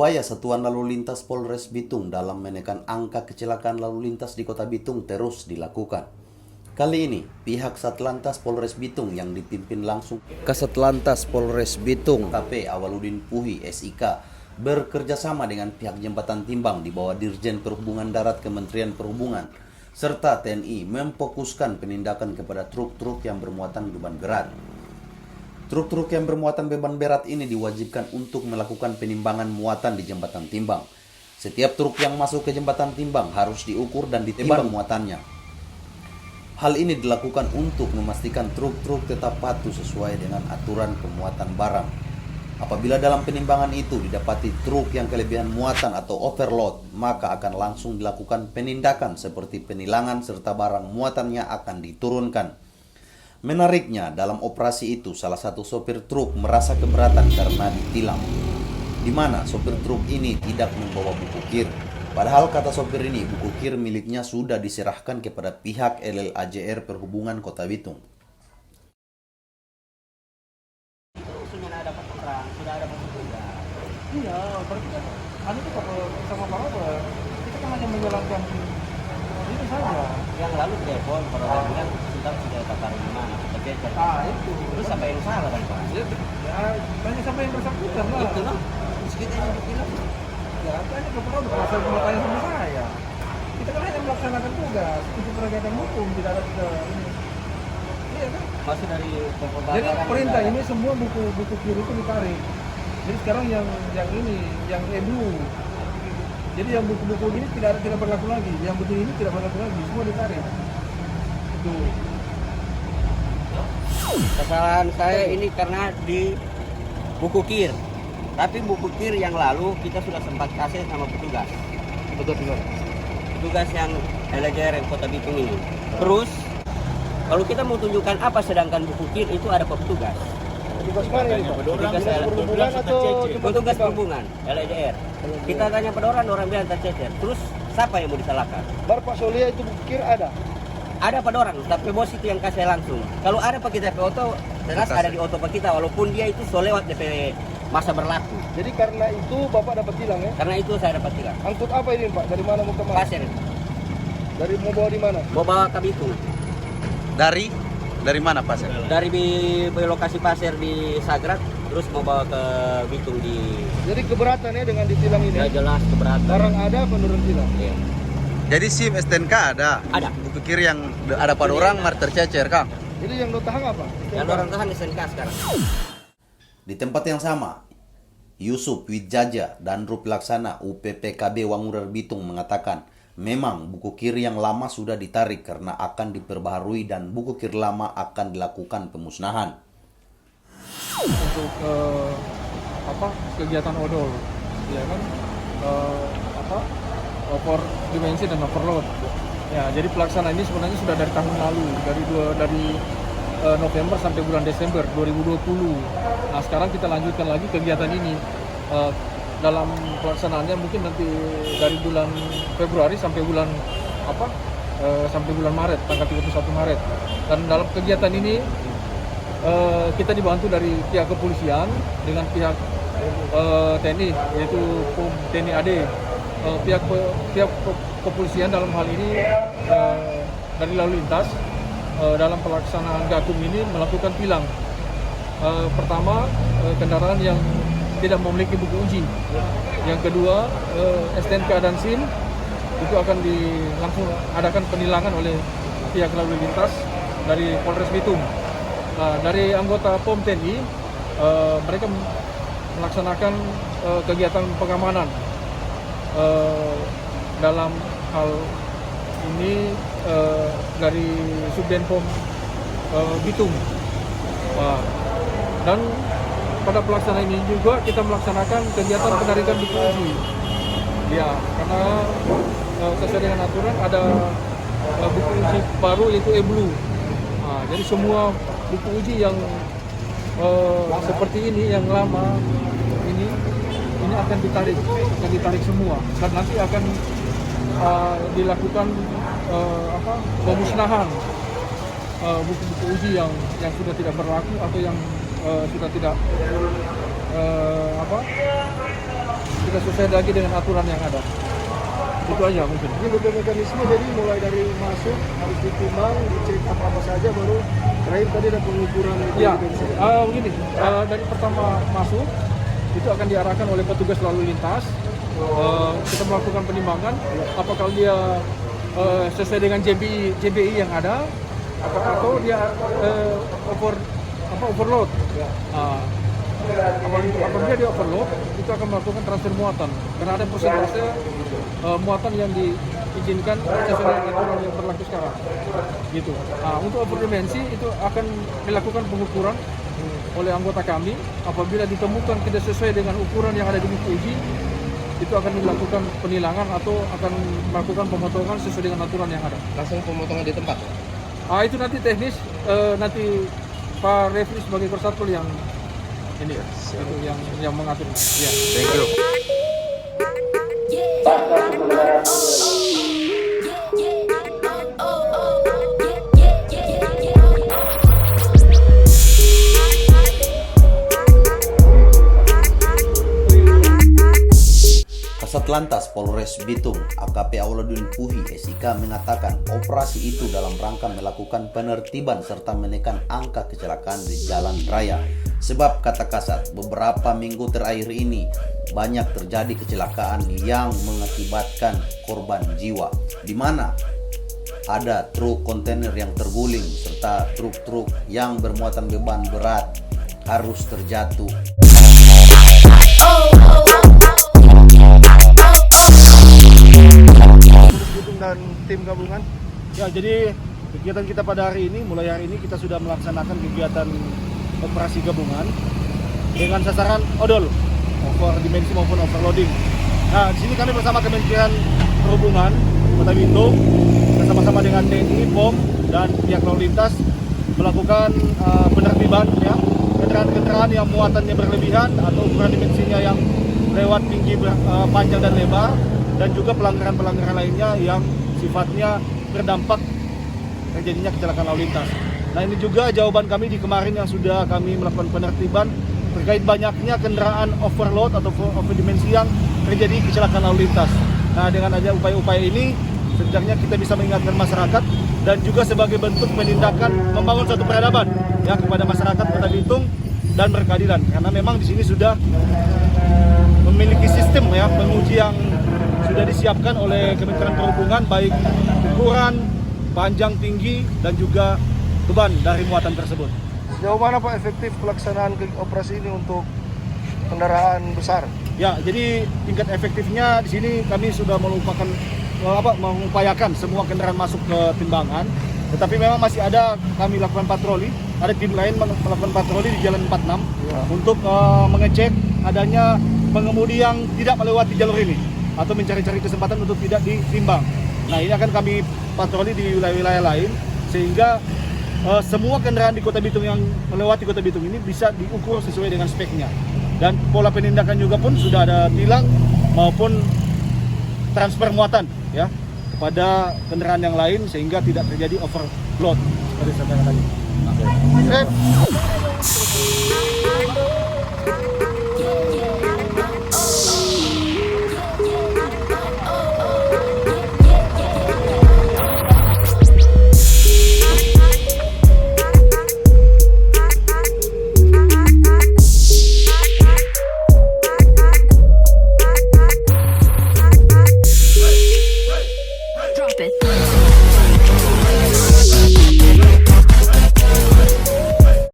Upaya Satuan Lalu Lintas Polres Bitung dalam menekan angka kecelakaan lalu lintas di Kota Bitung terus dilakukan. Kali ini, pihak Satlantas Polres Bitung yang dipimpin langsung Kasatlantas Polres Bitung KP Awaludin Puhi SIK bekerjasama dengan pihak Jembatan Timbang di bawah Dirjen Perhubungan Darat Kementerian Perhubungan serta TNI memfokuskan penindakan kepada truk-truk yang bermuatan beban berat. Truk-truk yang bermuatan beban berat ini diwajibkan untuk melakukan penimbangan muatan di Jembatan Timbang. Setiap truk yang masuk ke Jembatan Timbang harus diukur dan ditimbang muatannya. Hal ini dilakukan untuk memastikan truk-truk tetap patuh sesuai dengan aturan pemuatan barang. Apabila dalam penimbangan itu didapati truk yang kelebihan muatan atau overload, maka akan langsung dilakukan penindakan seperti penilangan serta barang muatannya akan diturunkan. Menariknya, dalam operasi itu salah satu sopir truk merasa keberatan karena ditilang, di mana sopir truk ini tidak membawa buku KIR. Padahal kata sopir ini, buku KIR miliknya sudah diserahkan kepada pihak LLAJR Perhubungan Kota Bitung. Sudah ada orang, sudah ada petugas. Iya, berarti kan anu itu sama Pak Robert, kita kan hanya menjalankan itu saja. Yang lalu telepon, kalau orang bilang sudah takar di mana, tapi Itu. terus apa yang salah kan Pak? Ya, tanya sama yang bersangkutan lah. Itu loh, terus kita yang bilang, Ya, tanya ke Pak Robert, kalau saya mau tanya sama saya. Kita kan hanya melaksanakan tugas, itu penegakan hukum, tidak ada ini. Iya kan? masih dari pembakaran. Jadi perintah ini semua buku kiri itu ditarik. Jadi sekarang yang ini, yang e-blue. Jadi yang buku-buku ini tidak berlaku lagi, yang begini ini tidak berlaku lagi, semua ditarik. Itu. Kesalahan saya ini karena di buku KIR. Tapi buku KIR yang lalu kita sudah sempat kasih sama petugas. Petugas yang LLAJR yang Kota Bitung ini. Terus kalau kita mau tunjukkan apa sedangkan buku KIR itu ada petugas. Petugas mana ini? Petugas perhubungan LLAJR. Kita tanya pada orang bilang tercecer. Terus siapa yang mau disalahkan? Baru Pak Solia itu bukir ada. Ada pada orang, tapi bos itu yang kasih langsung. Kalau ada pak kita auto, jelas ada di auto pak kita, walaupun dia itu so lewat DP masa berlaku. Jadi karena itu Bapak dapat tilang ya? Karena itu saya dapat tilang. Angkut apa ini Pak? Dari mana mau ke mana? Pasir, Dari mau bawa di mana? mau bawa ke Bitung. Dari mana Pak? Dari lokasi pasir di Sagrak, terus mau bawa ke Bitung di. Jadi keberatan ya dengan ditilang ini? Ya jelas keberatan. Barang ada penurun tilang? Iya. Jadi SIM STNK ada? Ada. Buku KIR yang ada pada orang tercecer, Kang? Jadi yang lo tahan apa? Dan orang tahan di SNK sekarang. Di tempat yang sama, Yusuf Widjaja dan Rup Laksana UPPKB Wangurer Bitung mengatakan memang buku KIR yang lama sudah ditarik karena akan diperbaharui dan buku KIR lama akan dilakukan pemusnahan. Untuk kegiatan odol, ya kan? Over dimensi dan overload. Ya, jadi pelaksanaan ini sebenarnya sudah dari tahun lalu, dari November sampai bulan Desember 2020. Nah, sekarang kita lanjutkan lagi kegiatan ini. Dalam pelaksanaannya mungkin nanti dari bulan Februari sampai bulan Maret, tanggal 31 Maret. Dan dalam kegiatan ini kita dibantu dari pihak kepolisian dengan pihak TNI, yaitu TNI AD. Pihak kepolisian dalam hal ini dari lalu lintas dalam pelaksanaan gakum ini melakukan tilang. Pertama, kendaraan yang tidak memiliki buku uji. Yang kedua, STNK dan SIM itu akan langsung adakan penilangan oleh pihak lalu lintas dari Polres Bitung. Dari anggota POM TNI, mereka melaksanakan kegiatan pengamanan. Dalam hal ini dari Subdenpom Bitung. Dan pada pelaksanaan ini juga kita melaksanakan kegiatan penarikan buku uji. Ya, karena sesuai dengan aturan ada buku uji baru yaitu e-blue. Jadi semua buku uji yang seperti ini yang lama ini akan ditarik semua dan nanti akan dilakukan pemusnahan buku-buku uji yang sudah tidak berlaku atau yang sudah tidak kita sesuai lagi dengan aturan yang ada. Itu aja mungkin. Ini betul mekanisme, jadi mulai dari masuk harus ditimbang, dicek apa saja, baru terakhir tadi ada pengukuran. Ya, begini, dari pertama masuk itu akan diarahkan oleh petugas lalu lintas. Kita melakukan penimbangan apakah dia sesuai dengan JBI yang ada, atau dia overload. Apabila dia overload, itu akan melakukan transfer muatan karena ada persentase muatan yang diizinkan sesuai dengan aturan yang berlaku sekarang. Gitu. Untuk overdimensi itu akan dilakukan pengukuran oleh anggota kami. Apabila ditemukan tidak sesuai dengan ukuran yang ada di buku izin, itu akan dilakukan penilangan atau akan melakukan pemotongan sesuai dengan aturan yang ada. Langsung pemotongan di tempat? Itu nanti teknis, nanti Pak Refli sebagai Korsatpol yang ini ya, itu yang mengatur. Ya. Thank you. Kasat Lantas Polres Bitung AKP Auladun Puhi SIK mengatakan operasi itu dalam rangka melakukan penertiban serta menekan angka kecelakaan di jalan raya. Sebab kata Kasat, beberapa minggu terakhir ini banyak terjadi kecelakaan yang mengakibatkan korban jiwa, di mana ada truk kontainer yang terguling serta truk-truk yang bermuatan beban berat harus terjatuh. Dan tim gabungan. Ya, jadi kegiatan kita pada hari ini, mulai hari ini kita sudah melaksanakan kegiatan operasi gabungan dengan sasaran odol, over dimensi maupun overloading. Nah, di sini kami bersama Kementerian Perhubungan Kota Bitung bersama-sama dengan TNI, POM dan pihak lalu lintas melakukan penertiban ya kendaraan-kendaraan yang muatannya berlebihan atau ukuran dimensinya yang lewat tinggi, panjang dan lebar, dan juga pelanggaran-pelanggaran lainnya yang sifatnya berdampak terjadinya kecelakaan lalu lintas. Nah, ini juga jawaban kami di kemarin yang sudah kami melakukan penertiban terkait banyaknya kendaraan overload atau overdimensi yang terjadi kecelakaan lalu lintas. Nah, dengan adanya upaya-upaya ini, setidaknya kita bisa mengingatkan masyarakat dan juga sebagai bentuk penindakan membangun suatu peradaban ya kepada masyarakat Kota Bitung dan berkeadilan. Karena memang di sini sudah memiliki sistem ya penguji yang sudah disiapkan oleh Kementerian Perhubungan, baik ukuran, panjang, tinggi, dan juga beban dari muatan tersebut. Sejauh mana Pak efektif pelaksanaan operasi ini untuk kendaraan besar? Ya, jadi tingkat efektifnya di sini kami sudah mengupayakan semua kendaraan masuk ke timbangan. Tetapi memang masih ada kami lakukan patroli, ada tim lain melakukan patroli di Jalan 46 untuk mengecek adanya pengemudi yang tidak melewati jalur ini atau mencari-cari kesempatan untuk tidak ditimbang. Nah, ini akan kami patroli di wilayah-wilayah lain sehingga semua kendaraan di Kota Bitung yang melewati Kota Bitung ini bisa diukur sesuai dengan speknya. Dan pola penindakan juga pun sudah ada tilang maupun transfer muatan ya kepada kendaraan yang lain sehingga tidak terjadi overload seperti sampaikan tadi. Drop it.